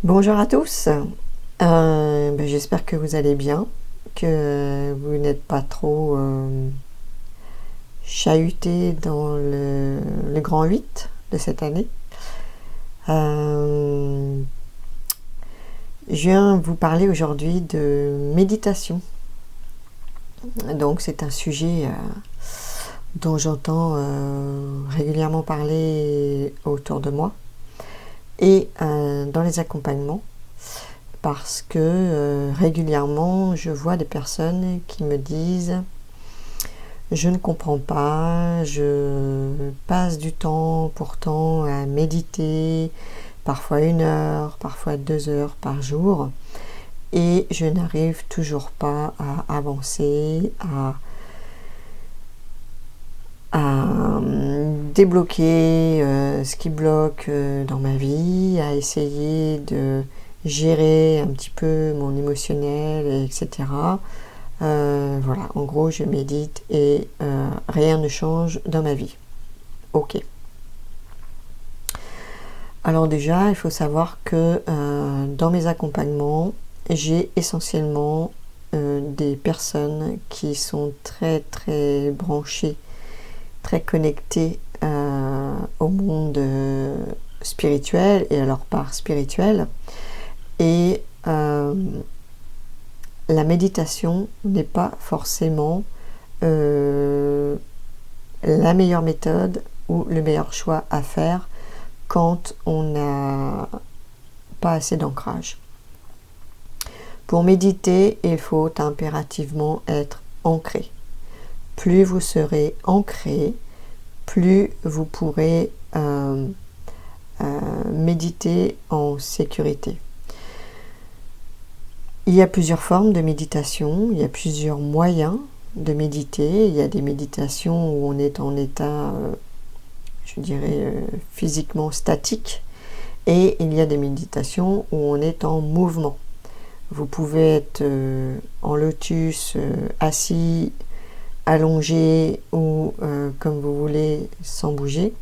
Bonjour à tous, j'espère que vous allez bien, que vous n'êtes pas trop chahuté dans le grand 8 de cette année. Je viens vous parler aujourd'hui de méditation. Donc c'est un sujet dont j'entends régulièrement parler autour de moi et dans les accompagnements. Parce que régulièrement je vois des personnes qui me disent je ne comprends pas, je passe du temps pourtant à méditer, parfois 1 heure, parfois 2 heures par jour, et je n'arrive toujours pas à avancer, à débloquer ce qui bloque dans ma vie, à essayer de gérer un petit peu mon émotionnel, etc. Voilà, en gros, je médite et rien ne change dans ma vie. Ok. Alors déjà, il faut savoir que dans mes accompagnements, j'ai essentiellement des personnes qui sont très très branchées, très connectées au monde spirituel et à leur part spirituelle. Et la méditation n'est pas forcément la meilleure méthode ou le meilleur choix à faire quand on n'a pas assez d'ancrage. Pour méditer, il faut impérativement être ancré. Plus vous serez ancré, plus vous pourrez méditer en sécurité. Il y a plusieurs formes de méditation, il y a plusieurs moyens de méditer. Il y a des méditations où on est en état, je dirais, physiquement statique, et il y a des méditations où on est en mouvement. Vous pouvez être en lotus, assis, allongé ou comme vous voulez, sans bouger,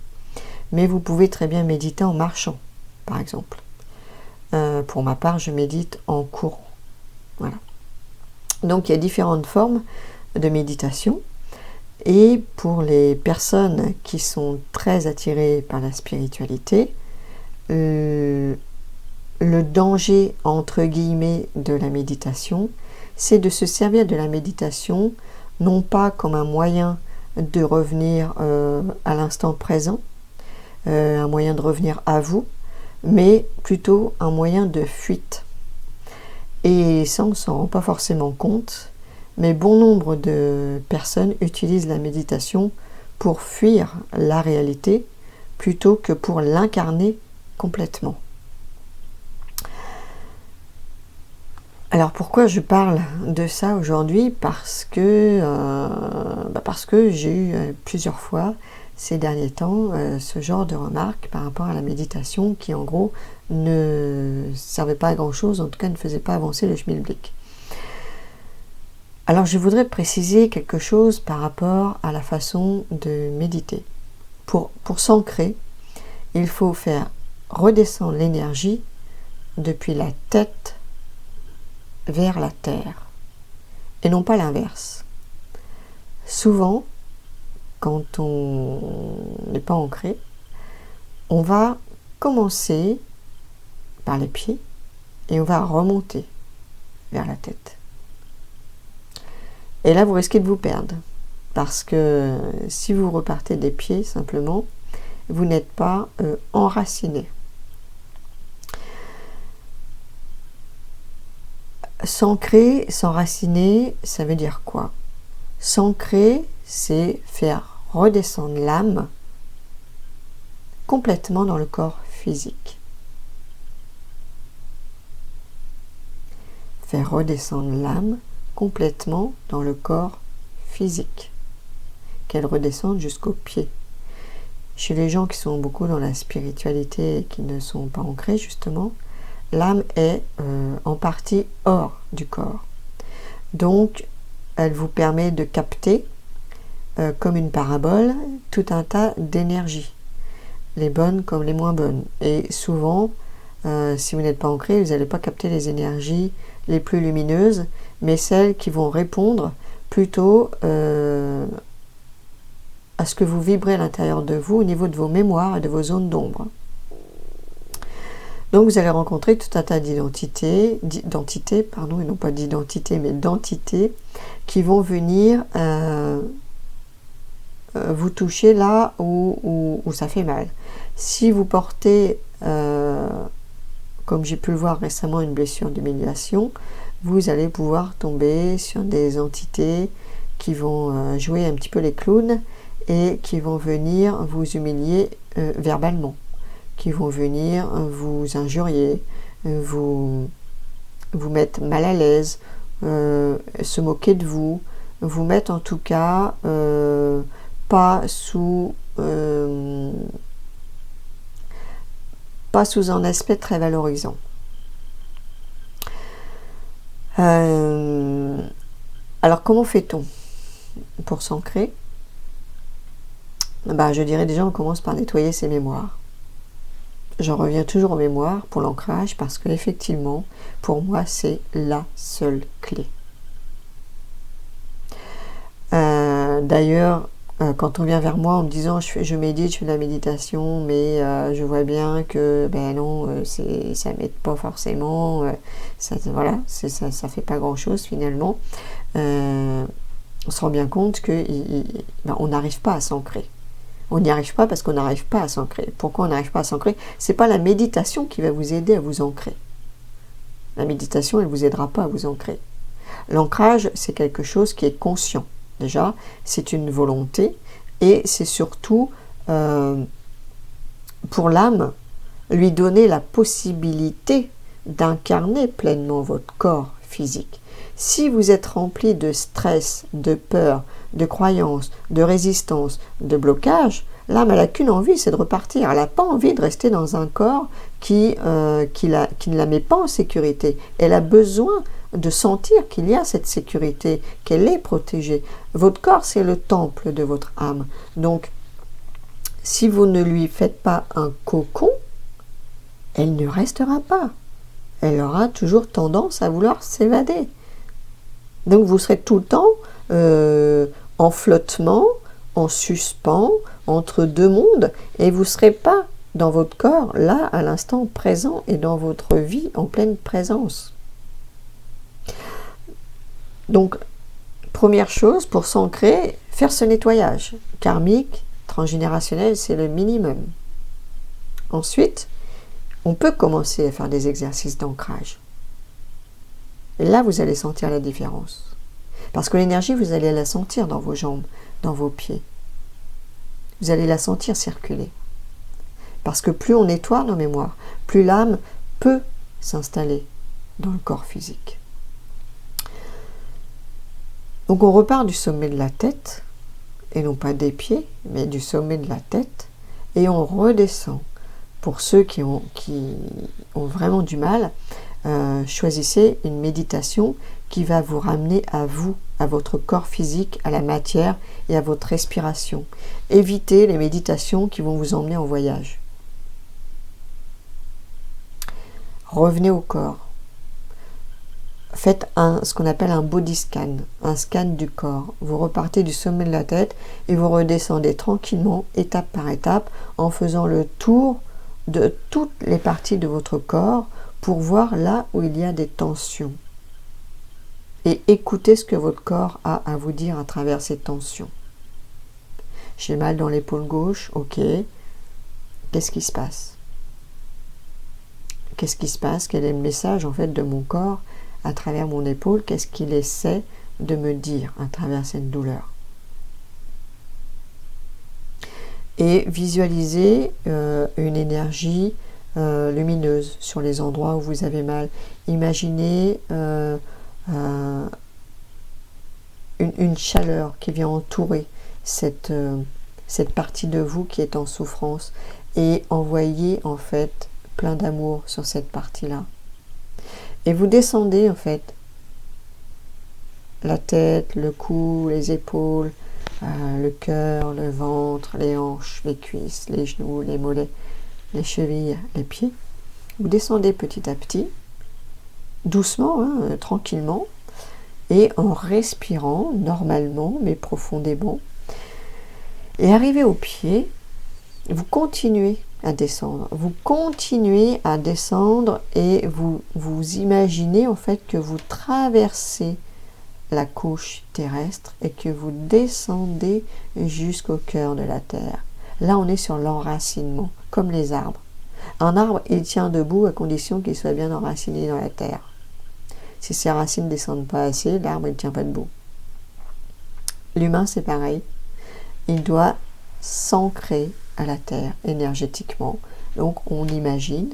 mais vous pouvez très bien méditer en marchant, par exemple. Pour ma part, je médite en courant. Voilà. Donc il y a différentes formes de méditation, et pour les personnes qui sont très attirées par la spiritualité, le danger entre guillemets de la méditation, c'est de se servir de la méditation non pas comme un moyen de revenir à l'instant présent, un moyen de revenir à vous, mais plutôt un moyen de fuite. Et ça, on ne s'en rend pas forcément compte, mais bon nombre de personnes utilisent la méditation pour fuir la réalité plutôt que pour l'incarner complètement. Alors pourquoi je parle de ça aujourd'hui ? Parce que j'ai eu plusieurs fois ces derniers temps ce genre de remarques par rapport à la méditation qui en gros ne servait pas à grand chose, en tout cas ne faisait pas avancer le schmilblick. Alors je voudrais préciser quelque chose par rapport à la façon de méditer. Pour s'ancrer, il faut faire redescendre l'énergie depuis la tête vers la terre, et non pas l'inverse. Souvent, quand on n'est pas ancré, on va commencer par les pieds et on va remonter vers la tête. Et là, vous risquez de vous perdre, parce que si vous repartez des pieds simplement, vous n'êtes pas enraciné. S'ancrer, s'enraciner, ça veut dire quoi ? S'ancrer, c'est faire redescendre l'âme complètement dans le corps physique. Faire redescendre l'âme complètement dans le corps physique. Qu'elle redescende jusqu'aux pieds. Chez les gens qui sont beaucoup dans la spiritualité et qui ne sont pas ancrés, justement, l'âme est en partie hors du corps. Donc, elle vous permet de capter, comme une parabole, tout un tas d'énergies, les bonnes comme les moins bonnes. Et souvent, si vous n'êtes pas ancré, vous n'allez pas capter les énergies les plus lumineuses, mais celles qui vont répondre plutôt à ce que vous vibrez à l'intérieur de vous au niveau de vos mémoires et de vos zones d'ombre. Donc vous allez rencontrer tout un tas d'entités, et non pas d'identité, mais d'entités qui vont venir vous toucher là où ça fait mal. Si vous portez, comme j'ai pu le voir récemment, une blessure d'humiliation, vous allez pouvoir tomber sur des entités qui vont jouer un petit peu les clowns et qui vont venir vous humilier verbalement, qui vont venir vous injurier, vous mettre mal à l'aise, se moquer de vous, vous mettre en tout cas pas sous un aspect très valorisant. Alors comment fait-on pour s'ancrer? Je dirais déjà on commence par nettoyer ses mémoires. J'en reviens toujours aux mémoires pour l'ancrage parce que effectivement, pour moi, c'est la seule clé. D'ailleurs, quand on vient vers moi en me disant je médite, je fais de la méditation, mais je vois bien que non, ça m'aide pas forcément, ça fait pas grand chose finalement. On se rend bien compte que on n'arrive pas à s'ancrer. On n'y arrive pas parce qu'on n'arrive pas à s'ancrer. Pourquoi on n'arrive pas à s'ancrer? C'est pas la méditation qui va vous aider à vous ancrer. La méditation, elle ne vous aidera pas à vous ancrer. L'ancrage, c'est quelque chose qui est conscient. Déjà, c'est une volonté et c'est surtout pour l'âme, lui donner la possibilité d'incarner pleinement votre corps physique. Si vous êtes rempli de stress, de peur, de croyances, de résistance, de blocage, l'âme n'a qu'une envie, c'est de repartir. Elle n'a pas envie de rester dans un corps qui ne la met pas en sécurité. Elle a besoin de sentir qu'il y a cette sécurité, qu'elle est protégée. Votre corps, c'est le temple de votre âme. Donc, si vous ne lui faites pas un cocon, elle ne restera pas. Elle aura toujours tendance à vouloir s'évader. Donc vous serez tout le temps en flottement, en suspens, entre deux mondes, et vous ne serez pas dans votre corps, là, à l'instant présent, et dans votre vie en pleine présence. Donc, première chose, pour s'ancrer, faire ce nettoyage karmique, transgénérationnel, c'est le minimum. Ensuite, on peut commencer à faire des exercices d'ancrage. Et là, vous allez sentir la différence. Parce que l'énergie, vous allez la sentir dans vos jambes, dans vos pieds. Vous allez la sentir circuler. Parce que plus on nettoie nos mémoires, plus l'âme peut s'installer dans le corps physique. Donc on repart du sommet de la tête, et non pas des pieds, mais du sommet de la tête, et on redescend. Pour ceux qui ont vraiment du mal, choisissez une méditation qui va vous ramener à vous, à votre corps physique, à la matière et à votre respiration. Évitez les méditations qui vont vous emmener en voyage. Revenez au corps. Faites ce qu'on appelle un body scan, un scan du corps. Vous repartez du sommet de la tête et vous redescendez tranquillement, étape par étape, en faisant le tour de toutes les parties de votre corps pour voir là où il y a des tensions. Et écoutez ce que votre corps a à vous dire à travers ces tensions. J'ai mal dans l'épaule gauche, ok. Qu'est-ce qui se passe? Qu'est-ce qui se passe? Quel est le message en fait de mon corps à travers mon épaule? Qu'est-ce qu'il essaie de me dire à travers cette douleur? Et visualisez une énergie lumineuse sur les endroits où vous avez mal. Imaginez une chaleur qui vient entourer cette partie de vous qui est en souffrance et envoyez en fait plein d'amour sur cette partie-là. Et vous descendez en fait la tête, le cou, les épaules, le cœur, le ventre, les hanches, les cuisses, les genoux, les mollets, les chevilles, les pieds. Vous descendez petit à petit, doucement, hein, tranquillement, et en respirant normalement, mais profondément. Et arrivé au pied, vous continuez à descendre. Vous continuez à descendre et vous imaginez en fait que vous traversez la couche terrestre et que vous descendez jusqu'au cœur de la terre. Là, on est sur l'enracinement, comme les arbres. Un arbre, il tient debout à condition qu'il soit bien enraciné dans la terre. Si ses racines ne descendent pas assez, l'arbre ne tient pas debout. L'humain, c'est pareil. Il doit s'ancrer à la terre énergétiquement. Donc, on imagine,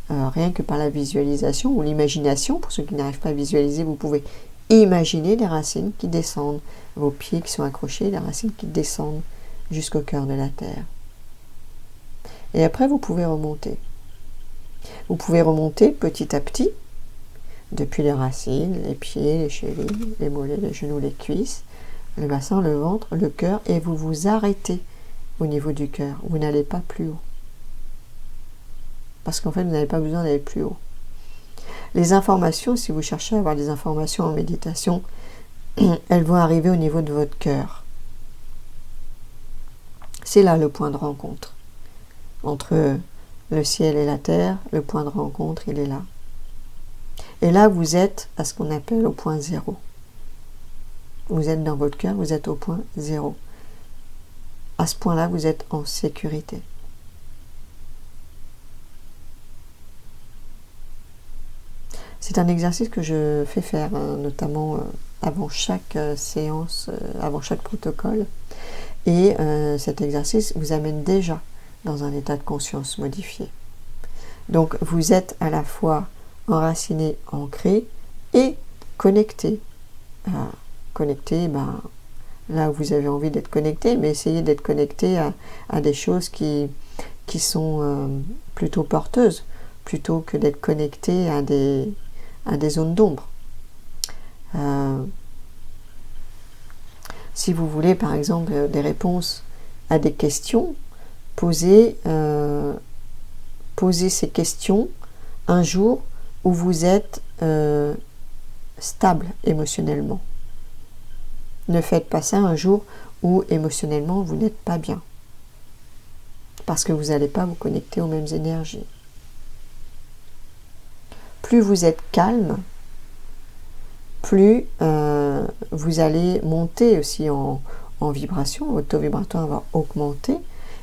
rien que par la visualisation ou l'imagination, pour ceux qui n'arrivent pas à visualiser, vous pouvez imaginer les racines qui descendent, vos pieds qui sont accrochés, les racines qui descendent jusqu'au cœur de la terre. Et après, vous pouvez remonter. Vous pouvez remonter petit à petit, depuis les racines, les pieds, les chevilles, les mollets, les genoux, les cuisses, le bassin, le ventre, le cœur, et vous vous arrêtez au niveau du cœur. Vous n'allez pas plus haut. Parce qu'en fait, vous n'avez pas besoin d'aller plus haut. Les informations, si vous cherchez à avoir des informations en méditation, elles vont arriver au niveau de votre cœur. C'est là le point de rencontre. Entre le ciel et la terre, le point de rencontre, il est là. Et là, vous êtes à ce qu'on appelle au point zéro. Vous êtes dans votre cœur, vous êtes au point zéro. À ce point-là, vous êtes en sécurité. C'est un exercice que je fais faire, notamment avant chaque séance, avant chaque protocole. Et cet exercice vous amène déjà dans un état de conscience modifié. Donc, vous êtes à la fois enraciné, ancré et connecté. Connecté, là où vous avez envie d'être connecté, mais essayez d'être connecté à des choses qui sont plutôt porteuses, plutôt que d'être connecté à des zones d'ombre. Si vous voulez, par exemple, des réponses à des questions, posez ces questions un jour où vous êtes stable émotionnellement. Ne faites pas ça un jour où émotionnellement vous n'êtes pas bien. Parce que vous n'allez pas vous connecter aux mêmes énergies. Plus vous êtes calme, plus vous allez monter aussi en vibration, votre taux vibratoire va augmenter,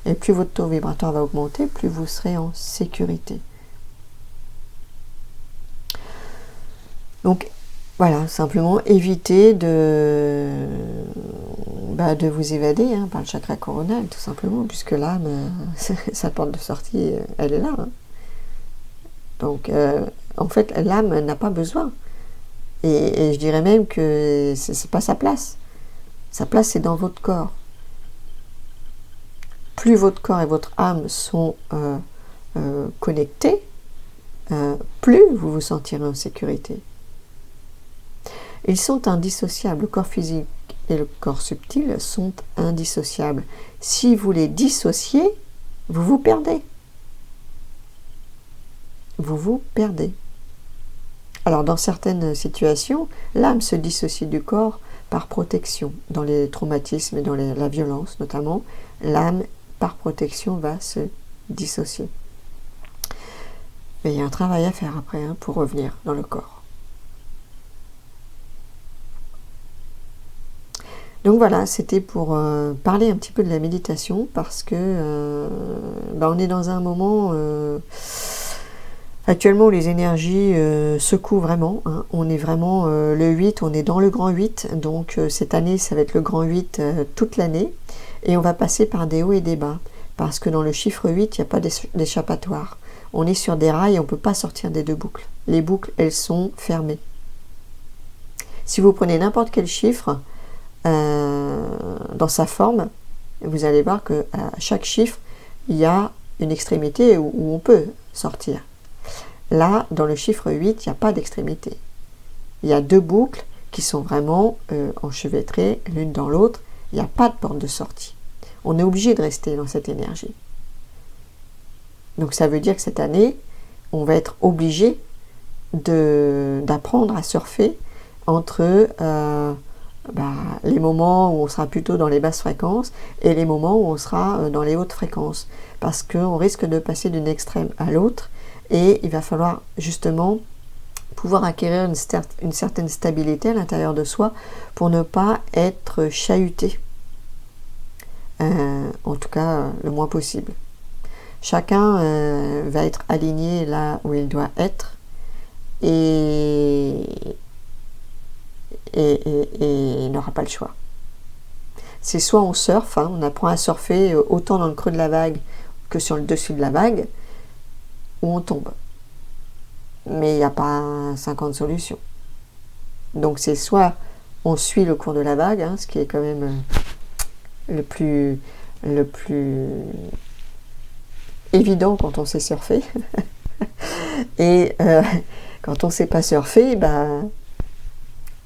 et plus votre taux vibratoire va augmenter, plus vous serez en sécurité. Donc voilà, simplement évitez de vous évader par le chakra coronal, tout simplement, puisque l'âme, sa porte de sortie, elle est là. Donc en fait, l'âme n'a pas besoin. Et je dirais même que c'est pas sa place. Sa place, c'est dans votre corps. Plus votre corps et votre âme sont connectés, plus vous vous sentirez en sécurité. Ils sont indissociables. Le corps physique et le corps subtil sont indissociables. Si vous les dissociez, vous vous perdez. Vous vous perdez. Alors, dans certaines situations, l'âme se dissocie du corps par protection. Dans les traumatismes et dans la violence, notamment, l'âme, par protection, va se dissocier. Mais il y a un travail à faire après pour revenir dans le corps. Donc voilà, c'était pour parler un petit peu de la méditation, parce que on est dans un moment actuellement où les énergies secouent vraiment. On est vraiment le 8, on est dans le grand 8, donc cette année ça va être le grand 8 toute l'année, et on va passer par des hauts et des bas, parce que dans le chiffre 8, il n'y a pas d'échappatoire. On est sur des rails et on ne peut pas sortir des deux boucles. Les boucles, elles sont fermées. Si vous prenez n'importe quel chiffre, dans sa forme, vous allez voir que à chaque chiffre, il y a une extrémité où on peut sortir. Là, dans le chiffre 8, il n'y a pas d'extrémité. Il y a deux boucles qui sont vraiment enchevêtrées l'une dans l'autre. Il n'y a pas de porte de sortie. On est obligé de rester dans cette énergie. Donc ça veut dire que cette année, on va être obligé d'apprendre à surfer entre les moments où on sera plutôt dans les basses fréquences et les moments où on sera dans les hautes fréquences, parce qu'on risque de passer d'une extrême à l'autre et il va falloir justement pouvoir acquérir une certaine stabilité à l'intérieur de soi pour ne pas être chahuté, en tout cas le moins possible. Chacun va être aligné là où il doit être et il n'aura pas le choix. C'est soit on surfe, on apprend à surfer autant dans le creux de la vague que sur le dessus de la vague, ou on tombe. Mais il n'y a pas 50 solutions. Donc c'est soit on suit le cours de la vague, ce qui est quand même le plus évident quand on sait surfer. Et quand on ne sait pas surfer,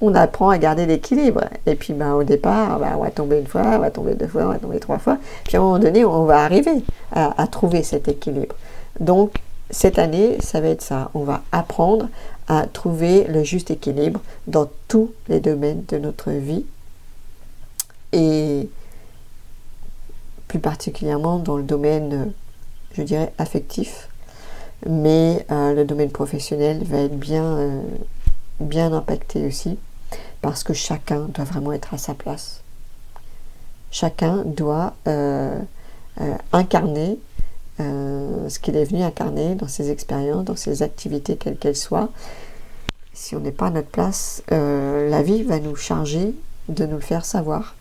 on apprend à garder l'équilibre. Et puis au départ, on va tomber une fois, on va tomber deux fois, on va tomber trois fois. Puis à un moment donné, on va arriver à trouver cet équilibre. Donc cette année, ça va être ça. On va apprendre à trouver le juste équilibre dans tous les domaines de notre vie. Et plus particulièrement dans le domaine, je dirais, affectif. Mais le domaine professionnel va être bien impacté aussi, parce que chacun doit vraiment être à sa place. Chacun doit incarner ce qu'il est venu incarner dans ses expériences, dans ses activités, quelles qu'elles soient. Si on n'est pas à notre place, la vie va nous charger de nous le faire savoir.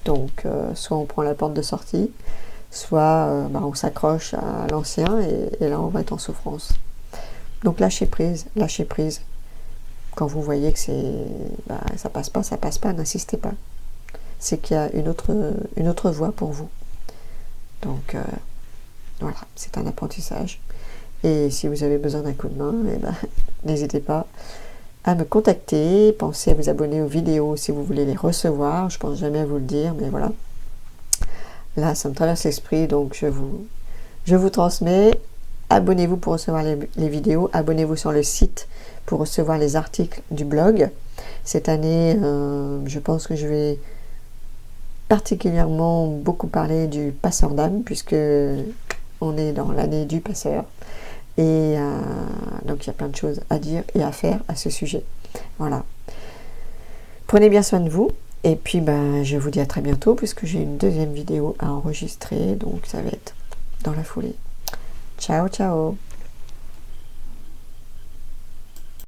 Donc, soit on prend la porte de sortie, soit on s'accroche à l'ancien et là on va être en souffrance. Donc lâchez prise. Quand vous voyez que ça passe pas, n'insistez pas. C'est qu'il y a une autre voie pour vous. Donc voilà, c'est un apprentissage. Et si vous avez besoin d'un coup de main, n'hésitez pas à me contacter. Pensez à vous abonner aux vidéos si vous voulez les recevoir. Je pense jamais à vous le dire, mais voilà. Là, ça me traverse l'esprit, donc je vous transmets. Abonnez-vous pour recevoir les vidéos. Abonnez-vous sur le site pour recevoir les articles du blog. Cette année, je pense que je vais particulièrement beaucoup parler du passeur d'âme, puisque on est dans l'année du passeur. Et donc, il y a plein de choses à dire et à faire à ce sujet. Voilà. Prenez bien soin de vous. Et puis, je vous dis à très bientôt, puisque j'ai une deuxième vidéo à enregistrer. Donc, ça va être dans la foulée. Ciao, ciao!